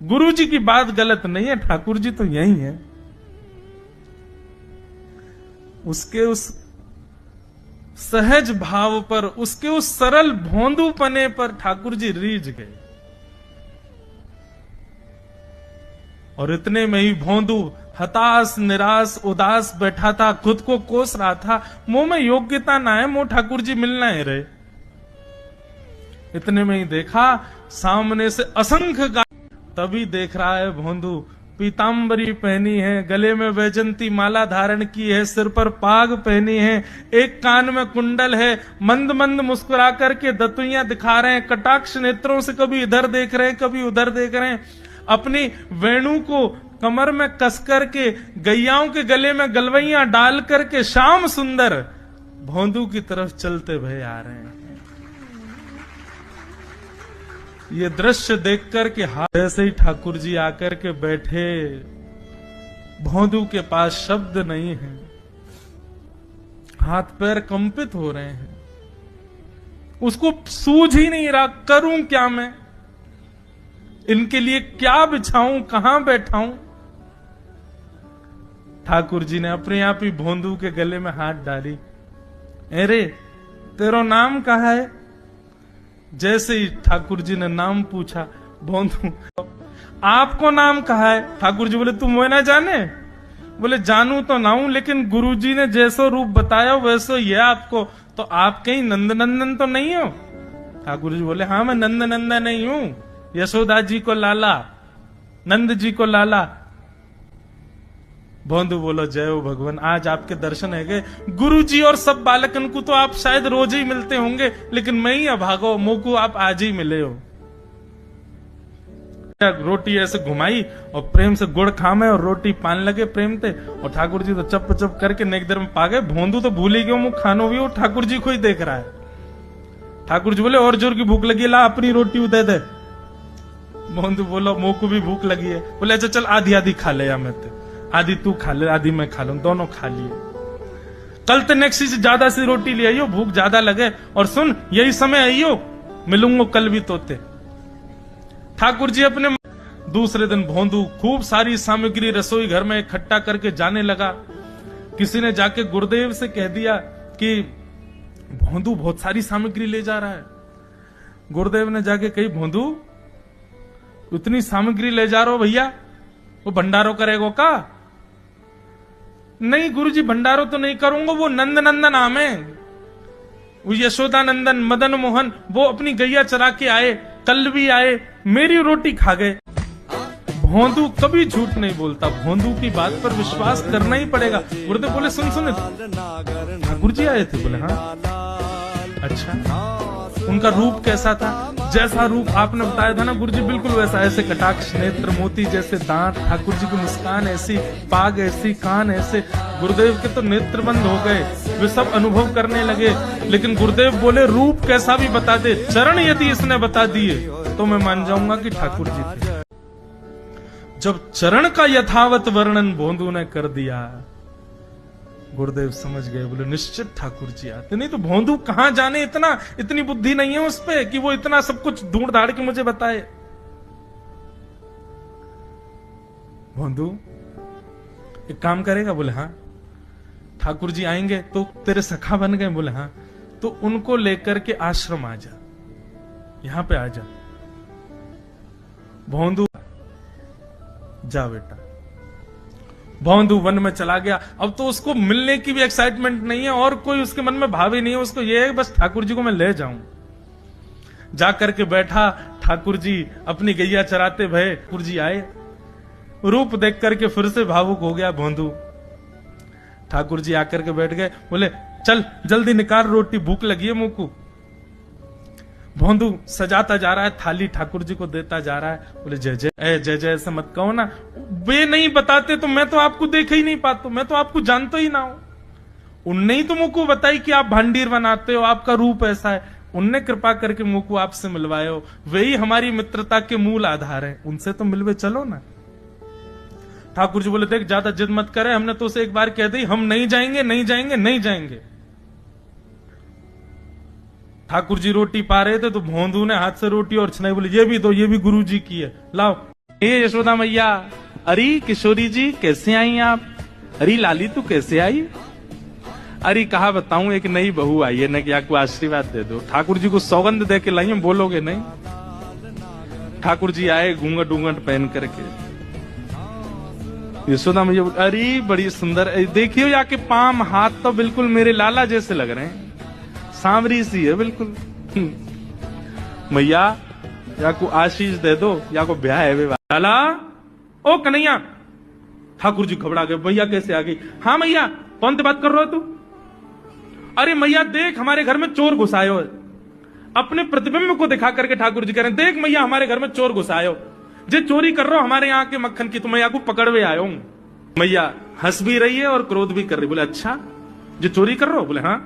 गुरु जी की बात गलत नहीं है, ठाकुर जी तो यही है। उसके उस सहज भाव पर, उसके उस सरल भोंदूपने पर ठाकुर जी रीझ गए। और इतने में ही भोंदू हताश निराश उदास बैठा था, खुद को कोस रहा था, मुंह में योग्यता ना है, मुंह ठाकुर जी मिलना है रहे। इतने में ही देखा सामने से असंख्य गाय, तभी देख रहा है भोंदू पीतांबरी पहनी है, गले में वैजंती माला धारण की है, सिर पर पाग पहनी है, एक कान में कुंडल है, मंद मंद मुस्कुरा करके दतुइयां दिखा रहे हैं, कटाक्ष नेत्रों से कभी इधर देख रहे हैं कभी उधर देख रहे हैं, अपनी वेणु को कमर में कस करके गैयाओं के गले में गलवैयां डाल करके श्याम सुंदर भोंदू की तरफ चलते भय आ रहे हैं। ये दृश्य देख करके ऐसे ही ठाकुर जी आकर के बैठे, भोंदू के पास शब्द नहीं है, हाथ पैर कंपित हो रहे हैं, उसको सूझ ही नहीं रहा करूं क्या मैं, इनके लिए क्या बिछाऊं, कहां बैठाऊं। ठाकुर जी ने अपने आप ही भोंदू के गले में हाथ डाली, अरे तेरा नाम कहा है। जैसे ही ठाकुर जी ने नाम पूछा, भोंदू आपको नाम कहा है। ठाकुर जी बोले तुम वो ना जाने, बोले जानू तो ना हूं, लेकिन गुरु जी ने जैसो रूप बताया वैसो ये आपको, तो आप कहीं नंद नंदन तो नहीं हो। ठाकुर जी बोले हाँ मैं नंद नंदन नहीं हूं, यशोदा जी को लाला, नंद जी को लाला। भोंदू बोलो जय हो भगवान, आज आपके दर्शन है गए। गुरु जी और सब बालकन को तो आप शायद रोज ही मिलते होंगे, लेकिन मैं ही अभागो, मोको आप आज ही मिले हो। रोटी ऐसे घुमाई और प्रेम से गुड़ खामे और रोटी पान लगे प्रेम थे, और ठाकुर जी तो चप चप करके नेक देर में पा गए। भोंदू तो भूल ही गयो, मुंह खानो भी हो, ठाकुर जी को ही देख रहा है। ठाकुर जी बोले और जोर की भूख लगी, ला अपनी रोटी दे दे। भोंदू बोलो मोह को भी भूख लगी है। बोले अच्छा चल आधी आधी खा ले, या मैं आधी तू खा ले आधी मैं खा लूं, दोनों खा लिए। कल तो नेक्स्ट से ज्यादा सी रोटी ले आइयो, भूख ज्यादा लगे, और सुन यही समय आइयो, मिलूंगा कल भी तोते। ठाकुर जी अपने दूसरे दिन भोंदू खूब सारी सामग्री रसोई घर में इकट्ठा करके जाने लगा। किसी ने जाके गुरुदेव से कह दिया कि भोंदू बहुत सारी सामग्री ले जा रहा है। गुरुदेव ने जाके कही भोंदू इतनी सामग्री ले जा रहा हो भैया, वो भंडारो करेगो का? नहीं गुरुजी भंडारो तो नहीं करूंगा, वो नंद नंदन नाम है, वो यशोदा नंदन मदन मोहन, वो अपनी गैया चरा के आए, कल भी आए, मेरी रोटी खा गए। भोंदू कभी झूठ नहीं बोलता, भोंदू की बात पर विश्वास करना ही पड़ेगा। गुरुदेव बोले सुन सुन ठाकुर जी आए थे? बोले हाँ। अच्छा उनका रूप कैसा था? जैसा रूप आपने बताया था ना गुरुजी बिल्कुल वैसा, ऐसे कटाक्ष नेत्र मोती जैसे दांत, ठाकुर जी की मुस्कान ऐसी, पाग ऐसी, कान ऐसे। गुरुदेव के तो नेत्र बंद हो गए, वे सब अनुभव करने लगे। लेकिन गुरुदेव बोले रूप कैसा भी बता दे, चरण यदि इसने बता दिए तो मैं मान जाऊंगा कि ठाकुर जी थे। जब चरण का यथावत वर्णन भोंदू ने कर दिया, गुरुदेव समझ गए, बोले निश्चित ठाकुर जी आते। नहीं तो भोंदू कहां जाने, इतनी बुद्धि नहीं है उस पे कि वो इतना सब कुछ ढूंढ धाड़ के मुझे बताए। भोंदू एक काम करेगा? बोले हाँ। ठाकुर जी आएंगे तो तेरे सखा बन गए? बोले हाँ। तो उनको लेकर के आश्रम आ जा, यहां पे आ जा। भोंदू जा बेटा। भोंदू वन में चला गया। अब तो उसको मिलने की भी एक्साइटमेंट नहीं है और कोई उसके मन में भाव ही नहीं है, उसको ये है बस ठाकुर जी को मैं ले जाऊं। जाकर के बैठा, ठाकुर जी अपनी गैया चराते भय, ठाकुर जी आए, रूप देख करके फिर से भावुक हो गया भोंदू। ठाकुर जी आकर के बैठ गए, बोले चल जल्दी निकाल रोटी, भूख लगी है मुंह को। भोंदू सजाता जा रहा है थाली, ठाकुर जी को देता जा रहा है। बोले जय जय जय जय ऐसे मत कहो ना, वे नहीं बताते तो मैं तो आपको देख ही नहीं पाता, मैं तो आपको जानता ही ना हूं। उनने ही तो मुझको बताई कि आप भांडीर बनाते हो, आपका रूप ऐसा है, उनने कृपा करके मुझको आपसे मिलवाए हो, वे ही हमारी मित्रता के मूल आधार है, उनसे तो मिलवे चलो ना। ठाकुर जी बोले देख ज्यादा जिद मत करे, हमने तो उसे एक बार कह दी हम नहीं जाएंगे नहीं जाएंगे नहीं जाएंगे। ठाकुर जी रोटी पा रहे थे तो भोंदू ने हाथ से रोटी और छनाई, बोले ये भी दो, ये भी गुरु जी की है, लाओ ये यशोदा मैया, अरे किशोरी जी कैसे आई आप? अरे लाली तू कैसे आई? अरे कहा बताऊं, एक नई बहू आई है, न क्या को आशीर्वाद दे दो। ठाकुर जी को सौगंध दे के लाई हूं, बोलोगे नहीं? ठाकुर जी आए घूंघट ऊंघट पहन करके। यशोदा मैया, अरे बड़ी सुंदर, देखियो याके पाम हाथ तो बिल्कुल मेरे लाला जैसे लग रहे हैं, सांवरी सी है बिल्कुल। मैया या को आशीष दे दो, या को ब्याह है वे लाला। ओ कन्हैया, ठाकुर जी घबरा गए, भैया कैसे आ गई? हाँ मैया, कौन से बात कर रहे हो तू? अरे मैया देख, हमारे घर में चोर घुसायो। अपने प्रतिबिंब को दिखा करके ठाकुर जी कह रहे हैं, देख मैया हमारे घर में चोर घुसायो, जे चोरी कर रहे हो हमारे यहाँ के मक्खन की, तो मैया को पकड़वे आयो हूं। मैया हंस भी रही है और क्रोध भी कर रही। बोले अच्छा, जो चोरी कर रहे हो? बोले हाँ।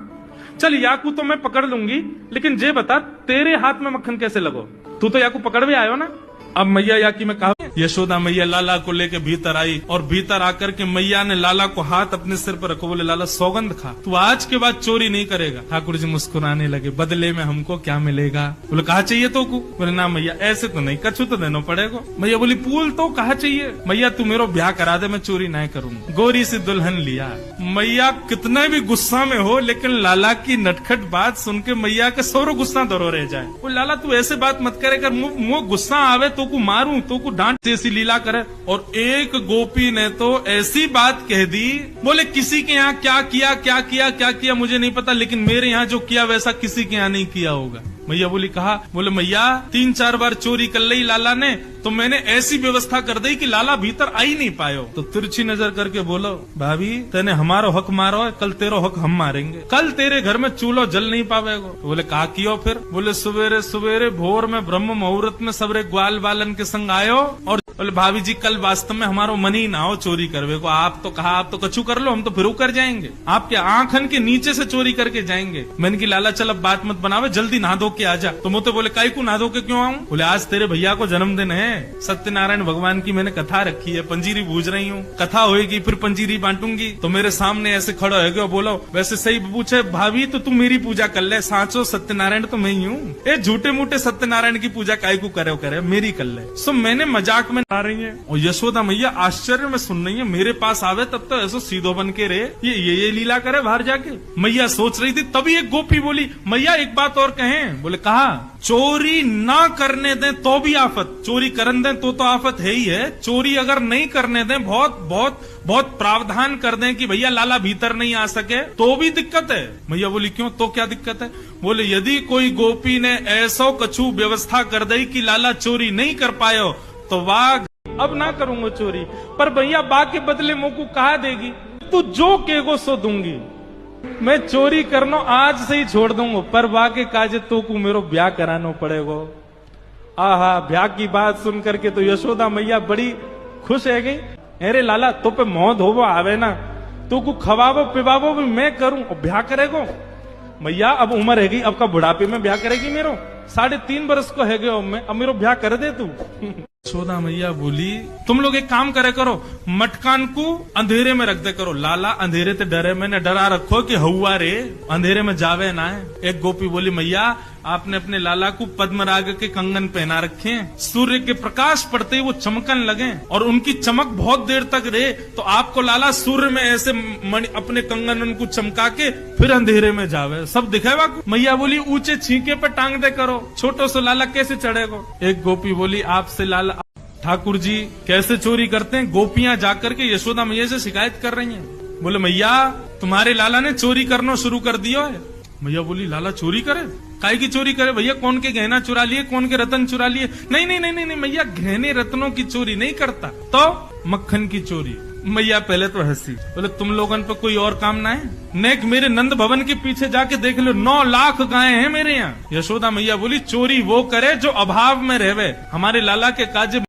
चल याकू तो मैं पकड़ लूंगी, लेकिन जे बता तेरे हाथ में मक्खन कैसे लगो? तू तो याकू पकड़वे आयो ना। अब मैया या की मैं कहा, यशोदा मैया लाला को लेके भीतर आई और भीतर आकर के मैया ने लाला को हाथ अपने सिर पर रखो। बोले लाला सौगंध खा, तू आज के बाद चोरी नहीं करेगा। ठाकुर जी मुस्कुराने लगे, बदले में हमको क्या मिलेगा? बोले कहा चाहिए तो को? बोले ना मैया ऐसे तो नहीं, कछु तो देना पड़ेगा। मैया बोली पूल तो कहा चाहिए? मैया तू मेरो ब्याह करा दे, मैं चोरी नहीं करूंगा। गोरी से दुल्हन लिया। मैया कितने भी गुस्सा में हो, लेकिन लाला की नटखट बात सुन के मैया के सौरो गुस्सा दरो रह जाए। बोले लाला तू ऐसे बात मत करे, कर मुंह गुस्सा आवे तो को मारूं, तो को डांट जैसी लीला करे। और एक गोपी ने तो ऐसी बात कह दी, बोले किसी के यहाँ क्या किया क्या किया क्या किया मुझे नहीं पता, लेकिन मेरे यहाँ जो किया वैसा किसी के यहाँ नहीं किया होगा। मैया बोली कहा? बोले मैया 3-4 बार चोरी कर ली लाला ने, तो मैंने ऐसी व्यवस्था कर दी कि लाला भीतर आ ही नहीं पायो। तो तिरछी नजर करके बोलो, भाभी तेने हमारो हक मारो है, कल तेरो हक हम मारेंगे, कल तेरे घर में चूल्हो जल नहीं पावेगो। तो बोले कहा कियो फिर? बोले सवेरे सवेरे भोर में ब्रह्म मुहूर्त में सबरे ग्वाल बालन के संग आयो, और बोले भाभी जी कल वास्तव में हमारो मन ही ना हो चोरी करवे को। आप तो कहा आप तो कछु कर लो, हम तो फिर कर जाएंगे, आपके आंखन के नीचे से चोरी करके जाएंगे। मैंने की लाला चल अब बात मत बनावे, जल्दी नहा धो के आ जा। तो मुझे बोले काई को नहा धो के क्यों आऊं? बोले आज तेरे भैया को जन्मदिन है, सत्यनारायण भगवान की मैंने कथा रखी है, पंजीरी बूझ रही हूँ, कथा होएगी फिर पंजीरी बांटूंगी। तो मेरे सामने ऐसे खड़ो है क्यों? बोलो वैसे सही पूछे भाभी तो तू मेरी पूजा कर ले, सांचो सत्यनारायण तो मैं ही हूँ, ए झूठे मूठे सत्यनारायण की पूजा काई को करे मेरी कर ले। सो मैंने मजाक में आ रही है, और यशोदा मैया आश्चर्य में सुन रही है, मेरे पास आवे तब तो ऐसा सीधो बन के रे ये लीला करे बाहर जाके। मैया सोच रही थी, तभी एक गोपी बोली मैया एक बात और कहें। बोले कहा? चोरी ना करने दें तो भी आफत, चोरी करने दें तो आफत है ही है, चोरी अगर नहीं करने दें, बहुत बहुत बहुत प्रावधान कर दें कि भैया लाला भीतर नहीं आ सके, तो भी दिक्कत है। मैया बोली क्यों, तो क्या दिक्कत है? बोले यदि कोई गोपी ने ऐसो कछु व्यवस्था कर दी कि लाला चोरी नहीं कर पायो, तो वाह अब ना करूंगा चोरी, पर भैया बा के बदले मोको कहा देगी, तू जो केगो सो दूंगी, मैं चोरी करनो आज से ही छोड़ दूंगा, पर वाके काजे तो को मेरो ब्याह करानो पड़ेगो। आहा, ब्याह की बात सुन करके तो यशोदा मैया बड़ी खुश है गई। अरे लाला तो पे मोह धोबो आवे ना, तो को खवाबो पिवाबो भी मैं करूं, और ब्याह करेगो? मैया अब उम्र है गई, अब का बुढ़ापे में ब्याह करेगी मेरो? 3.5 बरस को है गयो मैं, अब मेरो ब्याह कर दे तू। यशोदा मैया बोली तुम लोग एक काम करे करो, मटकान को अंधेरे में रख दे करो, लाला अंधेरे ते डरे, मैंने डरा रखो कि हवा रे अंधेरे में जावे ना है। एक गोपी बोली मैया आपने अपने लाला को पद्मराग के कंगन पहना रखे हैं, सूर्य के प्रकाश पड़ते ही वो चमकन लगे और उनकी चमक बहुत देर तक रहे, तो आपको लाला सूर्य में ऐसे अपने कंगन को चमका के फिर अंधेरे में जावे, सब दिखेगा। मैया बोली ऊंचे छींके पे टांग दे करो, छोटो सो लाला कैसे चढ़ेगा? एक गोपी बोली आपसे लाला ठाकुर जी कैसे चोरी करते हैं? गोपियां जाकर के यशोदा मैया से शिकायत कर रही हैं। बोले मैया तुम्हारे लाला ने चोरी करना शुरू कर दिया है। मैया बोली लाला चोरी करे? काहे की चोरी करे भैया? कौन के गहना चुरा लिए, कौन के रतन चुरा लिए? नहीं नहीं नहीं नहीं मैया, गहने रत्नों की चोरी नहीं करता, तो मक्खन की चोरी। मैया पहले तो हंसी, बोले तुम लोगन पे कोई और काम ना है? नेक मेरे नंद भवन के पीछे जाके देख लो, 9 लाख गायें हैं मेरे यहाँ। यशोदा मैया बोली चोरी वो करे जो अभाव में रहवे, हमारे लाला के काजे